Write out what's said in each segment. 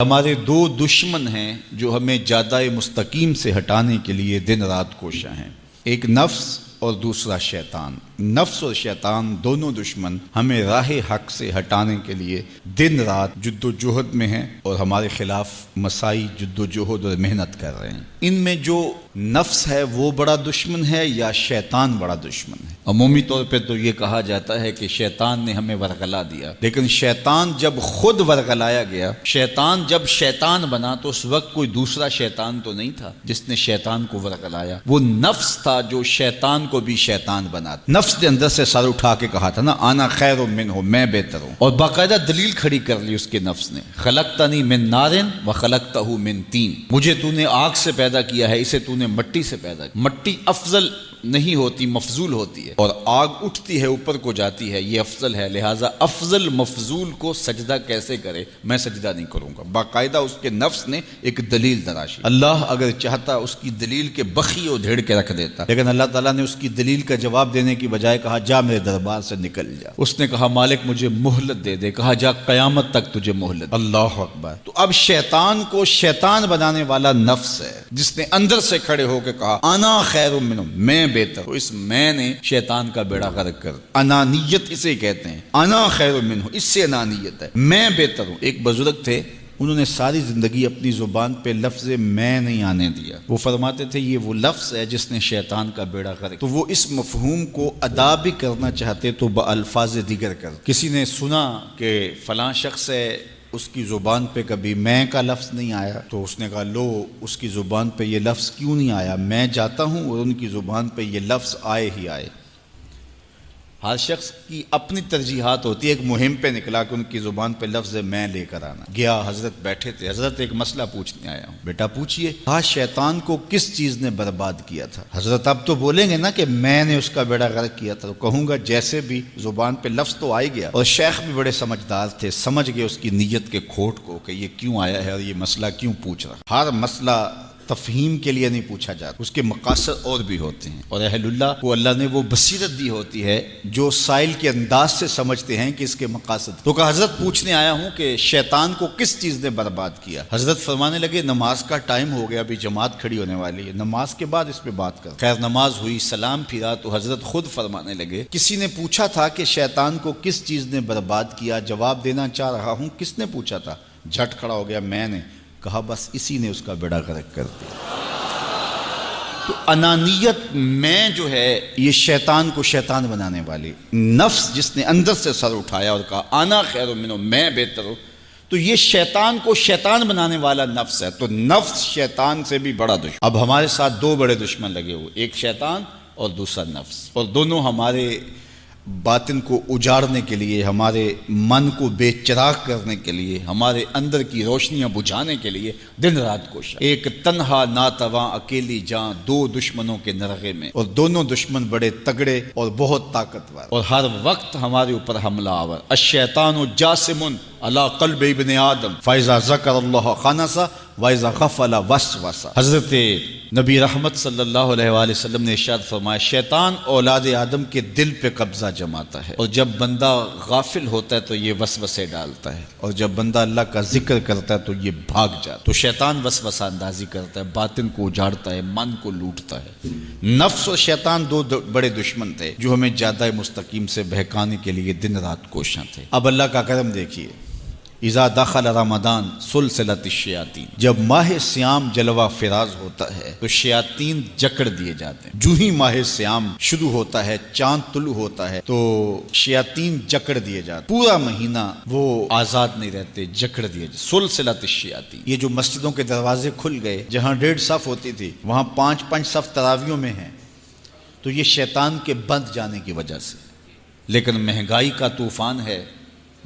ہمارے دو دشمن ہیں جو ہمیں جادہ مستقیم سے ہٹانے کے لیے دن رات کوشاں ہیں، ایک نفس اور دوسرا شیطان۔ نفس اور شیطان دونوں دشمن ہمیں راہ حق سے ہٹانے کے لیے دن رات جد و جہد میں ہیں اور ہمارے خلاف مساعی جد و جہد اور محنت کر رہے ہیں۔ ان میں جو نفس ہے وہ بڑا دشمن ہے یا شیطان بڑا دشمن ہے؟ عمومی طور پہ تو یہ کہا جاتا ہے کہ شیطان نے ہمیں ورغلا دیا، لیکن شیطان جب خود ورغلایا گیا، شیطان جب شیطان بنا تو اس وقت کوئی دوسرا شیطان تو نہیں تھا جس نے شیطان کو ورغلایا، وہ نفس تھا جو شیطان کو بھی شیطان بنا۔ نفس نے اندر سے سر اٹھا کے کہا تھا نا، انا خیر منہ، میں بہتر ہوں، اور باقاعدہ دلیل کھڑی کر لی اس کے نفس نے، خلقتنی من نار وخلقتہ من طین، مجھے تو نے آگ سے پیدا کیا ہے، اسے تو نے مٹی سے پیدا کیا۔ مٹی افضل نہیں ہوتی، مفضول ہوتی ہے، اور آگ اٹھتی ہے اوپر کو جاتی ہے، یہ افضل ہے، لہٰذا افضل مفضول کو سجدہ کیسے کرے؟ میں سجدہ نہیں کروں گا۔ باقاعدہ اس کے نفس نے ایک دلیل تراشی۔ اللہ اگر چاہتا اس کی دلیل کے بخی و دھیڑ کے رکھ دیتا، لیکن اللہ تعالیٰ نے اس کی دلیل کا جواب دینے کی بجائے کہا جا میرے دربار سے نکل جا۔ اس نے کہا مالک مجھے مہلت دے دے، کہا جا قیامت تک تجھے مہلت۔ اللہ اکبر۔ تو اب شیطان کو شیطان بنانے والا نفس ہے جس نے اندر سے کھڑے ہو کے کہا انا خیر منہ، میں بہتر ہوں۔ اس میں نے شیطان کا بیڑا غرق کر، انانیت اسے کہتے ہیں، انا خیر منہ، اس سے انانیت ہے، میں بہتر ہوں۔ ایک بزرگ تھے، انہوں نے ساری زندگی اپنی زبان پہ لفظ میں نہیں آنے دیا۔ وہ فرماتے تھے یہ وہ لفظ ہے جس نے شیطان کا بیڑا غرق۔ تو وہ اس مفہوم کو ادا بھی کرنا چاہتے تو بالفاظ دیگر کر۔ کسی نے سنا کہ فلاں شخص ہے، اس کی زبان پہ کبھی میں کا لفظ نہیں آیا، تو اس نے کہا لو اس کی زبان پہ یہ لفظ کیوں نہیں آیا؟ میں جاتا ہوں اور ان کی زبان پہ یہ لفظ آئے ہی آئے۔ ہر شخص کی اپنی ترجیحات ہوتی ہے۔ ایک مہم پہ نکلا کہ ان کی زبان پہ لفظ میں لے کر آنا۔ گیا، حضرت بیٹھے تھے، حضرت ایک مسئلہ پوچھنے آیا ہوں۔ بیٹا پوچھئے۔ کہا شیطان کو کس چیز نے برباد کیا تھا؟ حضرت اب تو بولیں گے نا کہ میں نے اس کا بیڑا غرق کیا تھا، تو کہوں گا جیسے بھی زبان پہ لفظ تو آئے گیا، اور شیخ بھی بڑے سمجھدار تھے، سمجھ گئے اس کی نیت کے کھوٹ کو کہ یہ کیوں آیا ہے اور یہ مسئلہ کیوں پوچھ رہا۔ ہر مسئلہ تفہیم کے لیے نہیں پوچھا جاتا، اس کے مقاصد اور بھی ہوتے ہیں، اور اہل اللہ کو اللہ نے وہ بصیرت دی ہوتی ہے جو سائل کے انداز سے سمجھتے ہیں کہ اس کے مقاصد۔ تو کہا حضرت پوچھنے آیا ہوں کہ شیطان کو کس چیز نے برباد کیا؟ حضرت فرمانے لگے نماز کا ٹائم ہو گیا، ابھی جماعت کھڑی ہونے والی ہے، نماز کے بعد اس پہ بات کر۔ خیر نماز ہوئی، سلام پھرا تو حضرت خود فرمانے لگے کسی نے پوچھا تھا کہ شیطان کو کس چیز نے برباد کیا؟ جواب دینا چاہ رہا ہوں کس نے پوچھا تھا؟ جھٹ کھڑا ہو گیا میں نے۔ کہا بس اسی نے اس کا بیڑا غرق کر دیا۔ تو انانیت میں جو ہے یہ شیطان کو شیطان بنانے والی، نفس جس نے اندر سے سر اٹھایا اور کہا انا خیر منہ، میں بہتر ہوں، تو یہ شیطان کو شیطان بنانے والا نفس ہے۔ تو نفس شیطان سے بھی بڑا دشمن۔ اب ہمارے ساتھ دو بڑے دشمن لگے ہوئے، ایک شیطان اور دوسرا نفس، اور دونوں ہمارے باطن کو اجاڑنے کے لیے، ہمارے من کو بے چراغ کرنے کے لیے، ہمارے اندر کی روشنیاں بجھانے کے لیے دن رات کوشاں۔ ایک تنہا ناتواں اکیلی جاں، دو دشمنوں کے نرغے میں، اور دونوں دشمن بڑے تگڑے اور بہت طاقتور، اور ہر وقت ہمارے اوپر حملہ آور۔ الشیطان جاسم علی قلب ابن آدم فاذا ذکر اللہ خنس واذا غفل وسوس۔ حضرت نبی رحمت صلی اللہ علیہ وآلہ وسلم نے ارشاد فرمایا شیطان اولاد آدم کے دل پہ قبضہ جماتا ہے، اور جب بندہ غافل ہوتا ہے تو یہ وسوسے ڈالتا ہے، اور جب بندہ اللہ کا ذکر کرتا ہے تو یہ بھاگ جاتا ہے۔ تو شیطان وسوسہ اندازی کرتا ہے، باطن کو اجاڑتا ہے، من کو لوٹتا ہے۔ نفس اور شیطان دو بڑے دشمن تھے جو ہمیں جادہ مستقیم سے بہکانے کے لیے دن رات کوشاں تھے۔ اب اللہ کا کرم دیکھیے، اذا دخل رمضان سلسلت الشیاطین، جب ماہ سیام جلوہ فراز ہوتا ہے تو شیاطین جکڑ دیے جاتے ہیں۔ جو ہی ماہ سیام شروع ہوتا ہے، چاند طلوع ہوتا ہے تو شیاطین جکڑ دیے جاتے ہیں، پورا مہینہ وہ آزاد نہیں رہتے، جکڑ دیے جاتے۔ سلسلت الشیاطین، یہ جو مسجدوں کے دروازے کھل گئے، جہاں 1.5 صف ہوتی تھی وہاں 5 صف تراویوں میں ہیں، تو یہ شیطان کے بند جانے کی وجہ سے۔ لیکن مہنگائی کا طوفان ہے،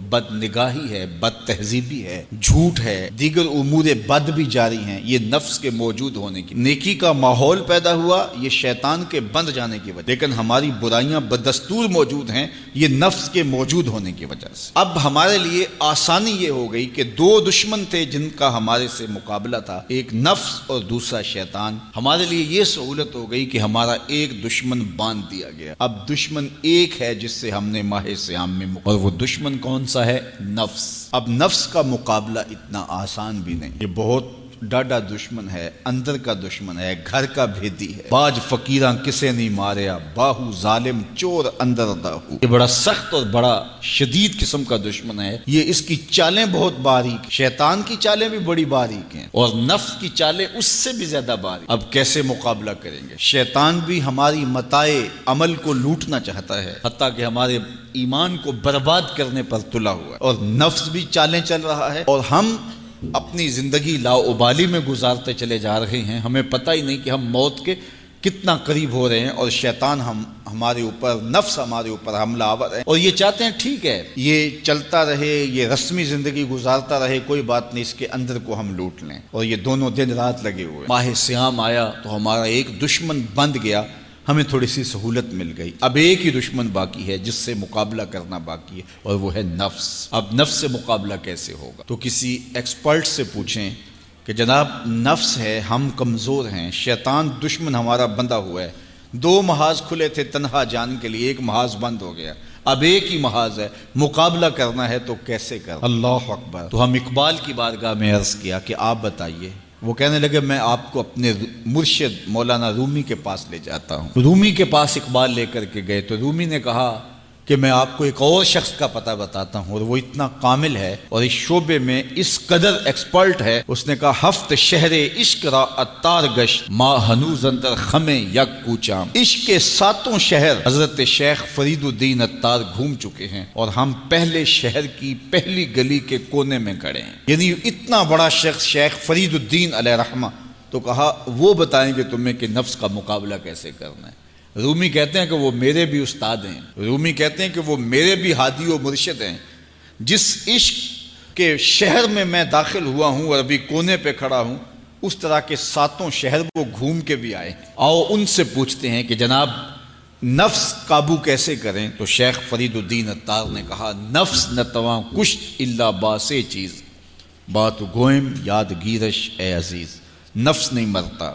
بد نگاہی ہے، بد تہذیبی ہے، جھوٹ ہے، دیگر امور بد بھی جاری ہیں، یہ نفس کے موجود ہونے کی، نیکی کا ماحول پیدا ہوا یہ شیطان کے بند جانے کی وجہ، لیکن ہماری برائیاں بدستور موجود ہیں یہ نفس کے موجود ہونے کی وجہ سے۔ اب ہمارے لیے آسانی یہ ہو گئی کہ دو دشمن تھے جن کا ہمارے سے مقابلہ تھا، ایک نفس اور دوسرا شیطان۔ ہمارے لیے یہ سہولت ہو گئی کہ ہمارا ایک دشمن باندھ دیا گیا، اب دشمن ایک ہے جس سے ہم نے ماہ سیام میں اور وہ دشمن کون کون سا ہے؟ نفس۔ اب نفس کا مقابلہ اتنا آسان بھی نہیں، یہ بہت ڈاڈا دشمن ہے، اندر کا دشمن ہے، گھر کا بھیدی ہے۔ باج فقیراں کسے نہیں ماریا، باہو ظالم چور اندر داہو۔ یہ بڑا سخت اور بڑا شدید قسم کا دشمن ہے۔ یہ اس کی چالیں بہت باریک، شیطان کی چالیں بھی بڑی باریک ہیں اور نفس کی چالیں اس سے بھی زیادہ باریک۔ اب کیسے مقابلہ کریں گے؟ شیطان بھی ہماری متاع عمل کو لوٹنا چاہتا ہے، حتیٰ کہ ہمارے ایمان کو برباد کرنے پر تلا ہوا ہے، اور نفس بھی چالیں چل رہا ہے، اور ہم اپنی زندگی لاؤبالی میں گزارتے چلے جا رہے ہیں۔ ہمیں پتہ ہی نہیں کہ ہم موت کے کتنا قریب ہو رہے ہیں، اور شیطان ہمارے اوپر، نفس ہمارے اوپر حملہ آور ہے، اور یہ چاہتے ہیں ٹھیک ہے یہ چلتا رہے، یہ رسمی زندگی گزارتا رہے، کوئی بات نہیں، اس کے اندر کو ہم لوٹ لیں۔ اور یہ دونوں دن رات لگے ہوئے۔ ماہ سیام آیا تو ہمارا ایک دشمن بند گیا، ہمیں تھوڑی سی سہولت مل گئی۔ اب ایک ہی دشمن باقی ہے جس سے مقابلہ کرنا باقی ہے، اور وہ ہے نفس۔ اب نفس سے مقابلہ کیسے ہوگا؟ تو کسی ایکسپرٹ سے پوچھیں کہ جناب نفس ہے، ہم کمزور ہیں، شیطان دشمن ہمارا بندہ ہوا ہے، 2 محاذ کھلے تھے تنہا جان کے لیے، ایک محاذ بند ہو گیا، اب ایک ہی محاذ ہے، مقابلہ کرنا ہے تو کیسے کرنا؟ اللہ اکبر۔ تو ہم اقبال کی بارگاہ میں عرض کیا کہ آپ بتائیے۔ وہ کہنے لگے میں آپ کو اپنے مرشد مولانا رومی کے پاس لے جاتا ہوں۔ رومی کے پاس اقبال لے کر کے گئے تو رومی نے کہا کہ میں آپ کو ایک اور شخص کا پتہ بتاتا ہوں، اور وہ اتنا کامل ہے اور اس شعبے میں اس قدر ایکسپرٹ ہے۔ اس نے کہا ہفت شہر عشق را اتار گشت ما ہنوز اندر خمیں یک کوچام۔ عشق کے 7 شہر حضرت شیخ فرید الدین اتار گھوم چکے ہیں، اور ہم پہلے شہر کی پہلی گلی کے کونے میں کھڑے ہیں۔ یعنی اتنا بڑا شخص شیخ فرید الدین علیہ رحمہ، تو کہا وہ بتائیں گے تمہیں کہ نفس کا مقابلہ کیسے کرنا ہے۔ رومی کہتے ہیں کہ وہ میرے بھی استاد ہیں، رومی کہتے ہیں کہ وہ میرے بھی ہادی و مرشد ہیں۔ جس عشق کے شہر میں میں داخل ہوا ہوں اور ابھی کونے پہ کھڑا ہوں، اس طرح کے 7 شہر وہ گھوم کے بھی آئے ہیں۔ آؤ ان سے پوچھتے ہیں کہ جناب نفس قابو کیسے کریں؟ تو شیخ فرید الدین اتار نے کہا نفس نتواں کشت الا باسے چیز بات گوئم یاد گیرش اے عزیز۔ نفس نہیں مرتا،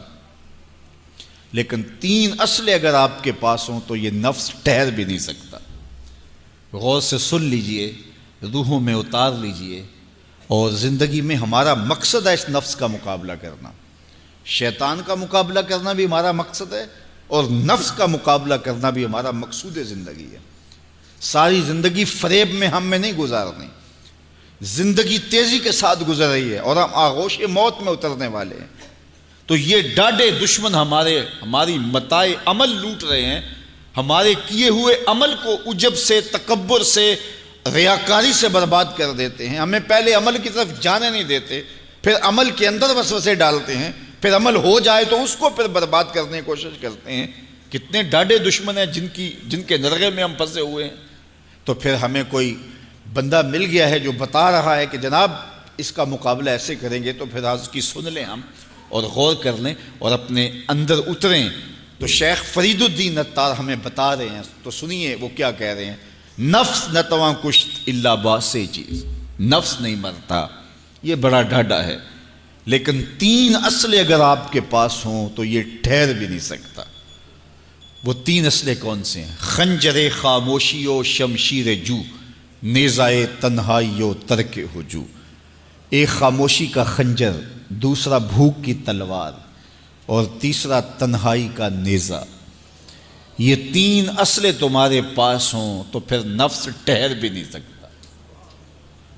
لیکن 3 اسلحے اگر آپ کے پاس ہوں تو یہ نفس ٹھہر بھی نہیں سکتا۔ غور سے سن لیجئے، روحوں میں اتار لیجئے، اور زندگی میں ہمارا مقصد ہے اس نفس کا مقابلہ کرنا۔ شیطان کا مقابلہ کرنا بھی ہمارا مقصد ہے، اور نفس کا مقابلہ کرنا بھی ہمارا مقصود زندگی ہے۔ ساری زندگی فریب میں ہم میں نہیں گزارنی، زندگی تیزی کے ساتھ گزر رہی ہے اور ہم آغوش موت میں اترنے والے ہیں۔ تو یہ ڈاڈے دشمن ہماری متاع عمل لوٹ رہے ہیں، ہمارے کیے ہوئے عمل کو عجب سے، تکبر سے، ریاکاری سے برباد کر دیتے ہیں۔ ہمیں پہلے عمل کی طرف جانے نہیں دیتے، پھر عمل کے اندر وسوسے ڈالتے ہیں، پھر عمل ہو جائے تو اس کو پھر برباد کرنے کی کوشش کرتے ہیں۔ کتنے ڈاڈے دشمن ہیں جن کے نرغے میں ہم پھنسے ہوئے ہیں۔ تو پھر ہمیں کوئی بندہ مل گیا ہے جو بتا رہا ہے کہ جناب اس کا مقابلہ ایسے کریں گے، تو پھر اس کی سن لیں ہم اور غور کر لیں اور اپنے اندر اتریں۔ تو شیخ فرید الدین اتار ہمیں بتا رہے ہیں، تو سنیے وہ کیا کہہ رہے ہیں۔ نفس نتواں کشت الا باسے چیز، نفس نہیں مرتا، یہ بڑا ڈاڈا ہے، لیکن 3 اسلحے اگر آپ کے پاس ہوں تو یہ ٹھہر بھی نہیں سکتا۔ وہ 3 اسلحے کون سے ہیں؟ خنجر خاموشی و شمشیر جو، نیزائے تنہائی و ترک ہجو۔ ایک خاموشی کا خنجر، دوسرا بھوک کی تلوار، اور تیسرا تنہائی کا نیزہ۔ یہ 3 اسلحے تمہارے پاس ہوں تو پھر نفس ٹھہر بھی نہیں سکتا۔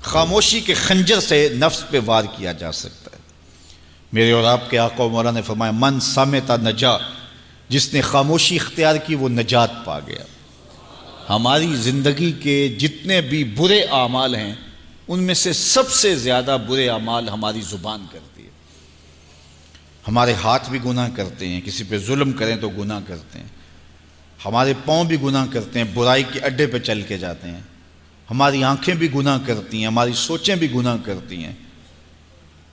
خاموشی کے خنجر سے نفس پہ وار کیا جا سکتا ہے۔ میرے اور آپ کے آقا و مولا نے فرمایا من صامتا نجا، جس نے خاموشی اختیار کی وہ نجات پا گیا۔ ہماری زندگی کے جتنے بھی برے اعمال ہیں ان میں سے سب سے زیادہ برے اعمال ہماری زبان کرتی ہے۔ ہمارے ہاتھ بھی گناہ کرتے ہیں، کسی پہ ظلم کریں تو گناہ کرتے ہیں، ہمارے پاؤں بھی گناہ کرتے ہیں، برائی کے اڈے پہ چل کے جاتے ہیں، ہماری آنکھیں بھی گناہ کرتی ہیں، ہماری سوچیں بھی گناہ کرتی ہیں،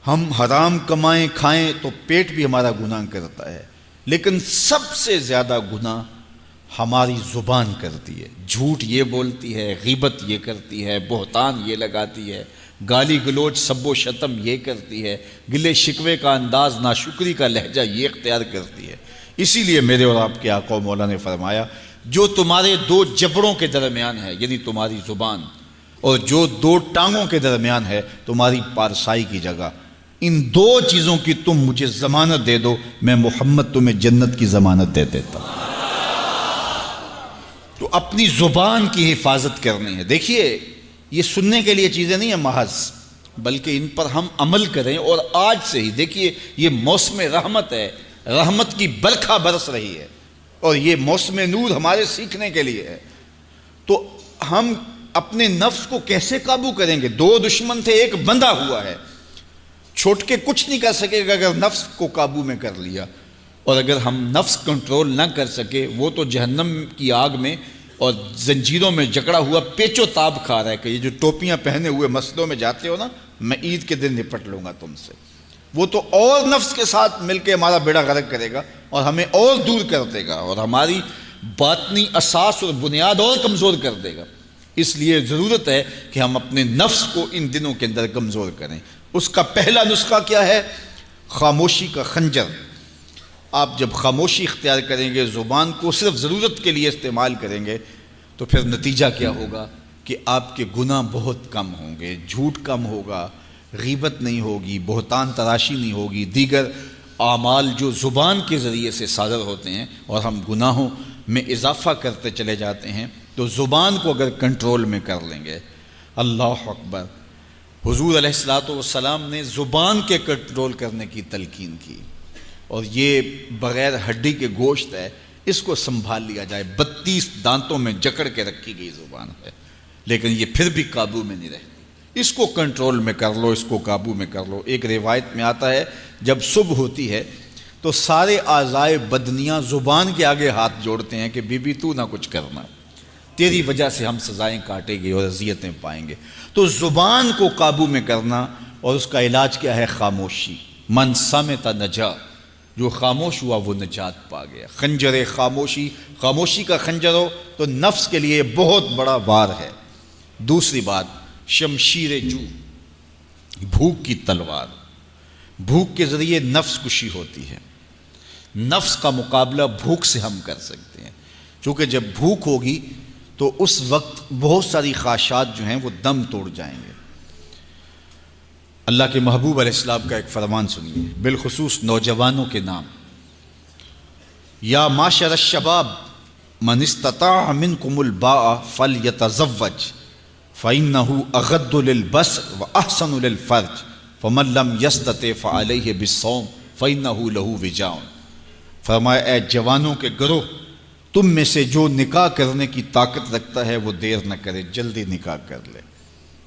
ہم حرام کمائیں کھائیں تو پیٹ بھی ہمارا گناہ کرتا ہے، لیکن سب سے زیادہ گناہ ہماری زبان کرتی ہے۔ جھوٹ یہ بولتی ہے، غیبت یہ کرتی ہے، بہتان یہ لگاتی ہے، گالی گلوچ سب و شتم یہ کرتی ہے، گلے شکوے کا انداز، ناشکری کا لہجہ یہ اختیار کرتی ہے۔ اسی لیے میرے اور آپ کے آقا و مولا نے فرمایا جو تمہارے 2 جبڑوں کے درمیان ہے، یعنی تمہاری زبان، اور جو دو ٹانگوں کے درمیان ہے تمہاری پارسائی کی جگہ، ان دو چیزوں کی تم مجھے ضمانت دے دو، میں محمد تمہیں جنت کی ضمانت دے دیتا ہوں۔ تو اپنی زبان کی حفاظت کرنی ہے۔ دیکھیے یہ سننے کے لیے چیزیں نہیں ہیں محض، بلکہ ان پر ہم عمل کریں، اور آج سے ہی دیکھیے یہ موسم رحمت ہے، رحمت کی برکھا برس رہی ہے، اور یہ موسم نور ہمارے سیکھنے کے لیے ہے۔ تو ہم اپنے نفس کو کیسے قابو کریں گے؟ دو دشمن تھے، ایک بندھا ہوا ہے، چھوٹ کے کچھ نہیں کر سکے گا اگر نفس کو قابو میں کر لیا، اور اگر ہم نفس کنٹرول نہ کر سکے وہ تو جہنم کی آگ میں اور زنجیروں میں جکڑا ہوا پیچ و تاب کھا رہا ہے کہ یہ جو ٹوپیاں پہنے ہوئے مسجدوں میں جاتے ہو نا، میں عید کے دن نپٹ لوں گا تم سے، وہ تو اور نفس کے ساتھ مل کے ہمارا بیڑا غرق کرے گا اور ہمیں اور دور کر دے گا، اور ہماری باطنی اساس اور بنیاد اور کمزور کر دے گا۔ اس لیے ضرورت ہے کہ ہم اپنے نفس کو ان دنوں کے اندر کمزور کریں۔ اس کا پہلا نسخہ کیا ہے؟ خاموشی کا خنجر۔ آپ جب خاموشی اختیار کریں گے، زبان کو صرف ضرورت کے لیے استعمال کریں گے، تو پھر نتیجہ کیا ہوگا کہ آپ کے گناہ بہت کم ہوں گے، جھوٹ کم ہوگا، غیبت نہیں ہوگی، بہتان تراشی نہیں ہوگی، دیگر اعمال جو زبان کے ذریعے سے صادر ہوتے ہیں اور ہم گناہوں میں اضافہ کرتے چلے جاتے ہیں، تو زبان کو اگر کنٹرول میں کر لیں گے۔ اللہ اکبر! حضور علیہ السلام نے زبان کے کنٹرول کرنے کی تلقین کی، اور یہ بغیر ہڈی کے گوشت ہے، اس کو سنبھال لیا جائے، 32 دانتوں میں جکڑ کے رکھی گئی زبان ہے، لیکن یہ پھر بھی قابو میں نہیں رہتی۔ اس کو کنٹرول میں کر لو، اس کو قابو میں کر لو۔ ایک روایت میں آتا ہے جب صبح ہوتی ہے تو سارے اعضائے بدنیاں زبان کے آگے ہاتھ جوڑتے ہیں کہ بی بی تو نہ کچھ کرنا، تیری وجہ سے ہم سزائیں کاٹیں گے اور اذیتیں پائیں گے۔ تو زبان کو قابو میں کرنا، اور اس کا علاج کیا ہے؟ خاموشی۔ من صمت نجا، جو خاموش ہوا وہ نجات پا گیا۔ خنجر خاموشی، خاموشی کا خنجر ہو تو نفس کے لیے بہت بڑا وار ہے۔ دوسری بات، شمشیر جو، بھوک کی تلوار۔ بھوک کے ذریعے نفس کشی ہوتی ہے۔ نفس کا مقابلہ بھوک سے ہم کر سکتے ہیں، چونکہ جب بھوک ہوگی تو اس وقت بہت ساری خواہشات جو ہیں وہ دم توڑ جائیں گے۔ اللہ کے محبوب علیہ السلام کا ایک فرمان سنیے، بالخصوص نوجوانوں کے نام۔ یا معاشر الشباب من استطاع منکم الباء فلیتزوج فإنہ اغض للبصر واحسن للفرج فمن لم یستطع فعلیہ بالصوم فإنہ لہ وجاء۔ فرمایا اے جوانوں کے گروہ، تم میں سے جو نکاح کرنے کی طاقت رکھتا ہے وہ دیر نہ کرے، جلدی نکاح کر لے۔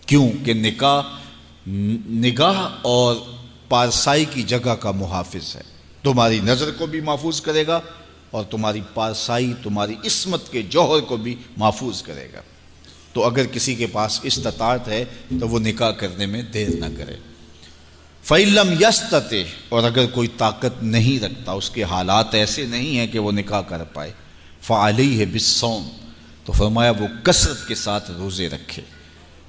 کیوں کہ نگاہ اور پارسائی کی جگہ کا محافظ ہے، تمہاری نظر کو بھی محفوظ کرے گا اور تمہاری پارسائی، تمہاری عصمت کے جوہر کو بھی محفوظ کرے گا۔ تو اگر کسی کے پاس استطاعت ہے تو وہ نکاح کرنے میں دیر نہ کرے۔ فَإِن لَمْ يَسْتَطِعْ، اور اگر کوئی طاقت نہیں رکھتا، اس کے حالات ایسے نہیں ہیں کہ وہ نکاح کر پائے، فَعَلَيْهِ بِالصَّوْمِ، تو فرمایا وہ کثرت کے ساتھ روزے رکھے۔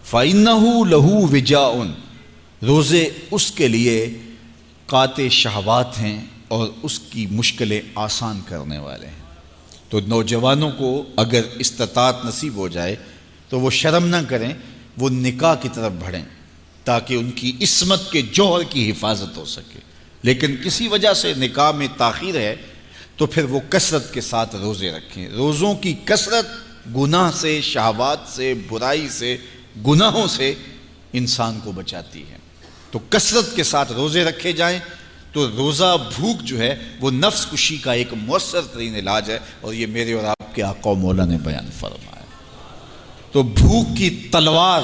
فَإِنَّهُ لَهُ وِجَاءٌ، روزے اس کے لیے قاطع شہوات ہیں اور اس کی مشکلیں آسان کرنے والے ہیں۔ تو نوجوانوں کو اگر استطاعت نصیب ہو جائے تو وہ شرم نہ کریں، وہ نکاح کی طرف بڑھیں تاکہ ان کی عصمت کے جوہر کی حفاظت ہو سکے۔ لیکن کسی وجہ سے نکاح میں تاخیر ہے تو پھر وہ کثرت کے ساتھ روزے رکھیں۔ روزوں کی کثرت گناہ سے، شہوات سے، برائی سے، گناہوں سے انسان کو بچاتی ہے۔ تو کثرت کے ساتھ روزے رکھے جائیں تو روزہ بھوک جو ہے وہ نفس کشی کا ایک مؤثر ترین علاج ہے، اور یہ میرے اور آپ کے آقا و مولا نے بیان فرمایا۔ تو بھوک کی تلوار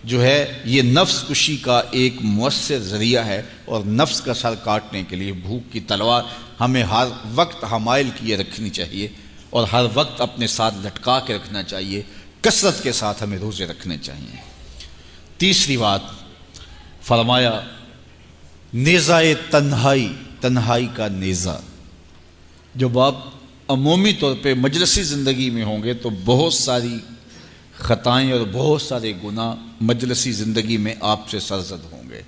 جو ہے یہ نفس کشی کا ایک مؤثر ذریعہ ہے، اور نفس کا سر کاٹنے کے لیے بھوک کی تلوار ہمیں ہر وقت حمائل کیے رکھنی چاہیے اور ہر وقت اپنے ساتھ لٹکا کے رکھنا چاہیے۔ کثرت کے ساتھ ہمیں روزے رکھنے چاہیے۔ تیسری بات فرمایا نیزہ تنہائی، تنہائی کا نیزہ۔ جب آپ عمومی طور پہ مجلسی زندگی میں ہوں گے تو بہت ساری خطائیں اور بہت سارے گناہ مجلسی زندگی میں آپ سے سرزد ہوں گے،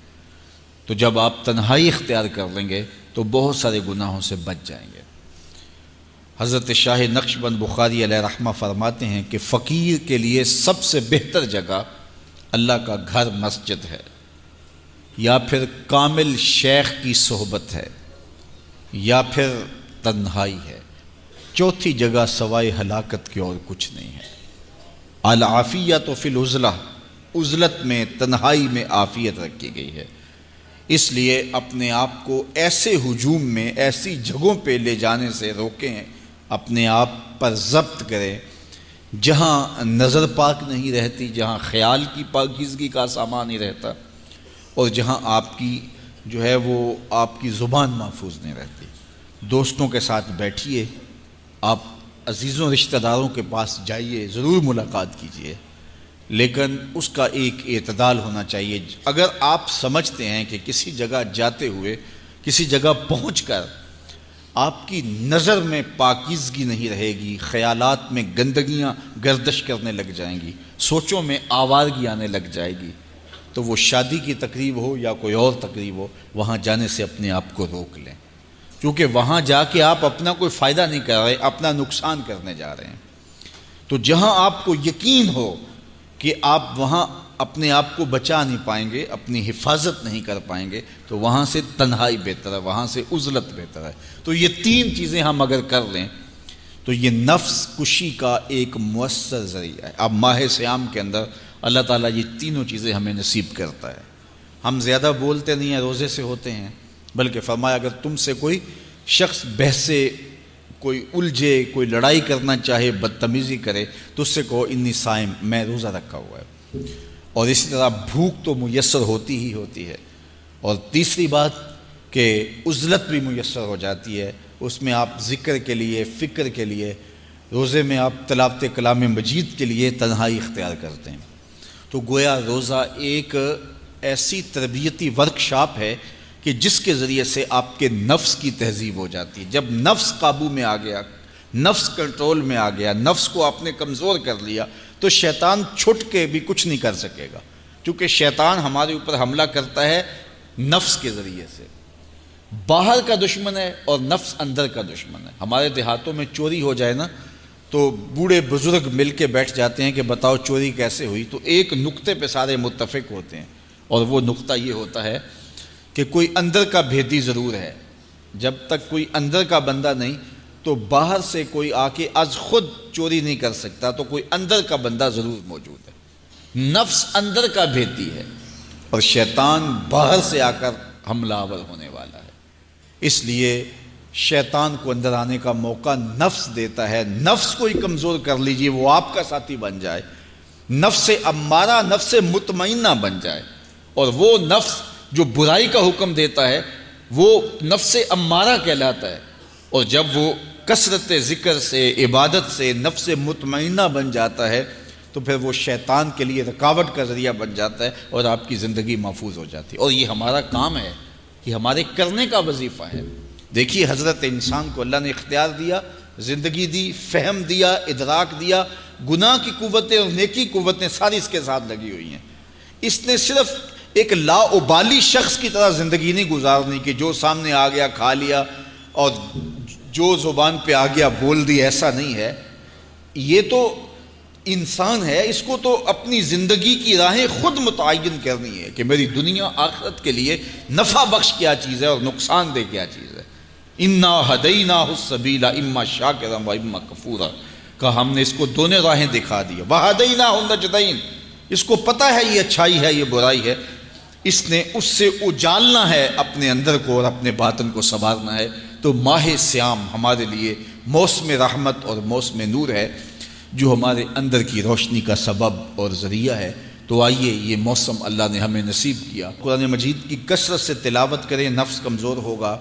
تو جب آپ تنہائی اختیار کر لیں گے تو بہت سارے گناہوں سے بچ جائیں گے۔ حضرت شاہ نقشبند بخاری علیہ رحمہ فرماتے ہیں کہ فقیر کے لیے سب سے بہتر جگہ اللہ کا گھر مسجد ہے، یا پھر کامل شیخ کی صحبت ہے، یا پھر تنہائی ہے۔ چوتھی جگہ سوائے ہلاکت کے اور کچھ نہیں ہے۔ العافیۃ فی العزلہ، عزلت میں، تنہائی میں عافیت رکھی گئی ہے۔ اس لیے اپنے آپ کو ایسے ہجوم میں، ایسی جگہوں پہ لے جانے سے روکیں، اپنے آپ پر ضبط کریں جہاں نظر پاک نہیں رہتی، جہاں خیال کی پاکیزگی کا سامان نہیں رہتا، اور جہاں آپ کی جو ہے وہ آپ کی زبان محفوظ نہیں رہتی۔ دوستوں کے ساتھ بیٹھیے، آپ عزیزوں رشتہ داروں کے پاس جائیے، ضرور ملاقات کیجیے، لیکن اس کا ایک اعتدال ہونا چاہیے۔ اگر آپ سمجھتے ہیں کہ کسی جگہ جاتے ہوئے، کسی جگہ پہنچ کر آپ کی نظر میں پاکیزگی نہیں رہے گی، خیالات میں گندگیاں گردش کرنے لگ جائیں گی، سوچوں میں آوارگی آنے لگ جائے گی، تو وہ شادی کی تقریب ہو یا کوئی اور تقریب ہو، وہاں جانے سے اپنے آپ کو روک لیں، کیونکہ وہاں جا کے آپ اپنا کوئی فائدہ نہیں کر رہے، اپنا نقصان کرنے جا رہے ہیں۔ تو جہاں آپ کو یقین ہو کہ آپ وہاں اپنے آپ کو بچا نہیں پائیں گے، اپنی حفاظت نہیں کر پائیں گے، تو وہاں سے تنہائی بہتر ہے، وہاں سے عزلت بہتر ہے۔ تو یہ تین چیزیں ہم اگر کر لیں تو یہ نفس کشی کا ایک مؤثر ذریعہ ہے۔ اب ماہ سیام کے اندر اللہ تعالیٰ یہ تینوں چیزیں ہمیں نصیب کرتا ہے۔ ہم زیادہ بولتے نہیں ہیں، روزے سے ہوتے ہیں، بلکہ فرمایا اگر تم سے کوئی شخص بحثے، کوئی الجھے، کوئی لڑائی کرنا چاہے، بدتمیزی کرے، تو اس سے کہو انی صائم، میں روزہ رکھا ہوا ہے۔ اور اسی طرح بھوک تو میسر ہوتی ہی ہوتی ہے۔ اور تیسری بات کہ عزلت بھی میسر ہو جاتی ہے، اس میں آپ ذکر کے لیے، فکر کے لیے، روزے میں آپ تلاوت کلام مجید کے لیے تنہائی اختیار کرتے ہیں۔ تو گویا روزہ ایک ایسی تربیتی ورکشاپ ہے کہ جس کے ذریعے سے آپ کے نفس کی تہذیب ہو جاتی ہے۔ جب نفس قابو میں آ گیا، نفس کنٹرول میں آ گیا، نفس کو آپ نے کمزور کر لیا، تو شیطان چھٹ کے بھی کچھ نہیں کر سکے گا، کیونکہ شیطان ہمارے اوپر حملہ کرتا ہے نفس کے ذریعے سے۔ باہر کا دشمن ہے اور نفس اندر کا دشمن ہے۔ ہمارے دیہاتوں میں چوری ہو جائے نا تو بوڑھے بزرگ مل کے بیٹھ جاتے ہیں کہ بتاؤ چوری کیسے ہوئی، تو ایک نقطے پہ سارے متفق ہوتے ہیں، اور وہ نقطہ یہ ہوتا ہے کہ کوئی اندر کا بھیدی ضرور ہے۔ جب تک کوئی اندر کا بندہ نہیں تو باہر سے کوئی آ کے از خود چوری نہیں کر سکتا، تو کوئی اندر کا بندہ ضرور موجود ہے۔ نفس اندر کا بھیدی ہے اور شیطان باہر سے آ کر حملہ آور ہونے والا ہے۔ اس لیے شیطان کو اندر آنے کا موقع نفس دیتا ہے۔ نفس کو ہی کمزور کر لیجئے، وہ آپ کا ساتھی بن جائے، نفس امارہ، نفس مطمئنہ بن جائے، اور وہ نفس جو برائی کا حکم دیتا ہے وہ نفس امارہ کہلاتا ہے، اور جب وہ کثرت ذکر سے، عبادت سے نفس مطمئنہ بن جاتا ہے تو پھر وہ شیطان کے لیے رکاوٹ کا ذریعہ بن جاتا ہے اور آپ کی زندگی محفوظ ہو جاتی ہے۔ اور یہ ہمارا کام ہے، یہ ہمارے کرنے کا وظیفہ ہے۔ دیکھیے حضرت انسان کو اللہ نے اختیار دیا، زندگی دی، فہم دیا، ادراک دیا، گناہ کی قوتیں اور نیکی قوتیں ساری اس کے ساتھ لگی ہوئی ہیں۔ اس نے صرف ایک لا ابالی شخص کی طرح زندگی نہیں گزارنی کہ جو سامنے آ گیا کھا لیا اور جو زبان پہ آ گیا بول دی، ایسا نہیں ہے۔ یہ تو انسان ہے، اس کو تو اپنی زندگی کی راہیں خود متعین کرنی ہے کہ میری دنیا آخرت کے لیے نفع بخش کیا چیز ہے اور نقصان دہ کیا چیز ہے۔ انا ہدیناہ السبیل اما شاکرا و اما کفورا، کہ ہم نے اس کو دونوں راہیں دکھا دی، وہدیناہ النجدین، اس کو پتہ ہے یہ اچھائی ہے یہ برائی ہے، اس نے اس سے اجالنا ہے اپنے اندر کو اور اپنے باطن کو سنوارنا ہے۔ تو ماہ سیام ہمارے لیے موسم رحمت اور موسم نور ہے، جو ہمارے اندر کی روشنی کا سبب اور ذریعہ ہے۔ تو آئیے یہ موسم اللہ نے ہمیں نصیب کیا، قرآن مجید کی کثرت سے تلاوت کریں، نفس کمزور ہوگا،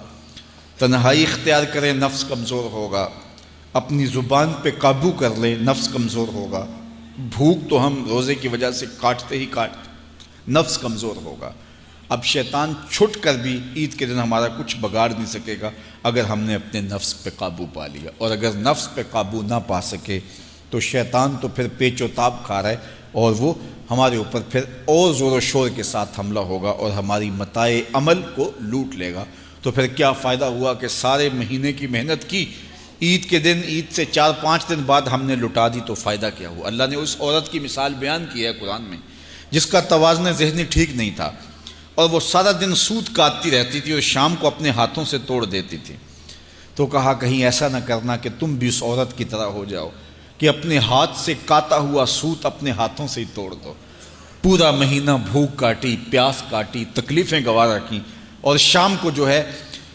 تنہائی اختیار کریں، نفس کمزور ہوگا، اپنی زبان پہ قابو کر لیں، نفس کمزور ہوگا، بھوک تو ہم روزے کی وجہ سے کاٹتے ہی کاٹتے، نفس کمزور ہوگا۔ اب شیطان چھٹ کر بھی عید کے دن ہمارا کچھ بگاڑ نہیں سکے گا اگر ہم نے اپنے نفس پہ قابو پا لیا، اور اگر نفس پہ قابو نہ پا سکے تو شیطان تو پھر پیچ و تاب کھا رہا ہے، اور وہ ہمارے اوپر پھر اور زور و شور کے ساتھ حملہ ہوگا اور ہماری متاع عمل کو لوٹ لے گا۔ تو پھر کیا فائدہ ہوا کہ سارے مہینے کی محنت کی، عید کے دن، عید سے 4-5 دن بعد ہم نے لٹا دی، تو فائدہ کیا ہوا؟ اللہ نے اس عورت کی مثال بیان کی ہے قرآن میں جس کا توازن ذہنی ٹھیک نہیں تھا، اور وہ سارا دن سوت کاٹتی رہتی تھی اور شام کو اپنے ہاتھوں سے توڑ دیتی تھی۔ تو کہا کہیں ایسا نہ کرنا کہ تم بھی اس عورت کی طرح ہو جاؤ کہ اپنے ہاتھ سے کاتا ہوا سوت اپنے ہاتھوں سے ہی توڑ دو۔ پورا مہینہ بھوک کاٹی، پیاس کاٹی، تکلیفیں گوارا کی، اور شام کو جو ہے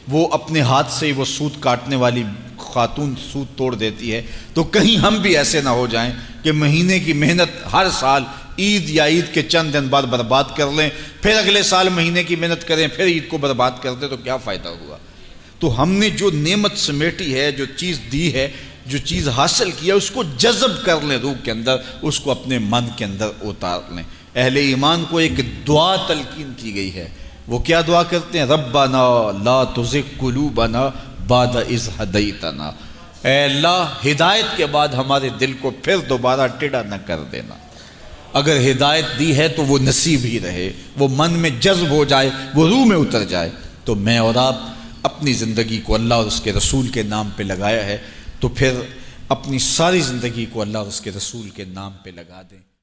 وہ اپنے ہاتھ سے ہی وہ سوت کاٹنے والی خاتون سوت توڑ دیتی ہے۔ تو کہیں ہم بھی ایسے نہ ہو جائیں کہ مہینے کی محنت ہر سال عید یا عید کے چند دن بعد برباد کر لیں، پھر اگلے سال مہینے کی محنت کریں، پھر عید کو برباد کر دیں، تو کیا فائدہ ہوا؟ تو ہم نے جو نعمت سمیٹی ہے، جو چیز دی ہے، جو چیز حاصل کیا، اس کو جذب کر لیں روح کے اندر، اس کو اپنے من کے اندر اتار لیں۔ اہل ایمان کو ایک دعا تلقین کی گئی ہے، وہ کیا دعا کرتے ہیں؟ ربنا لا تزغ قلوبنا بعد اذ ہدیتنا، اے اللہ ہدایت کے بعد ہمارے دل کو پھر دوبارہ ٹیڑھا نہ کر دینا۔ اگر ہدایت دی ہے تو وہ نصیب ہی رہے، وہ من میں جذب ہو جائے، وہ روح میں اتر جائے۔ تو میں اور آپ اپنی زندگی کو اللہ اور اس کے رسول کے نام پہ لگایا ہے، تو پھر اپنی ساری زندگی کو اللہ اور اس کے رسول کے نام پہ لگا دیں۔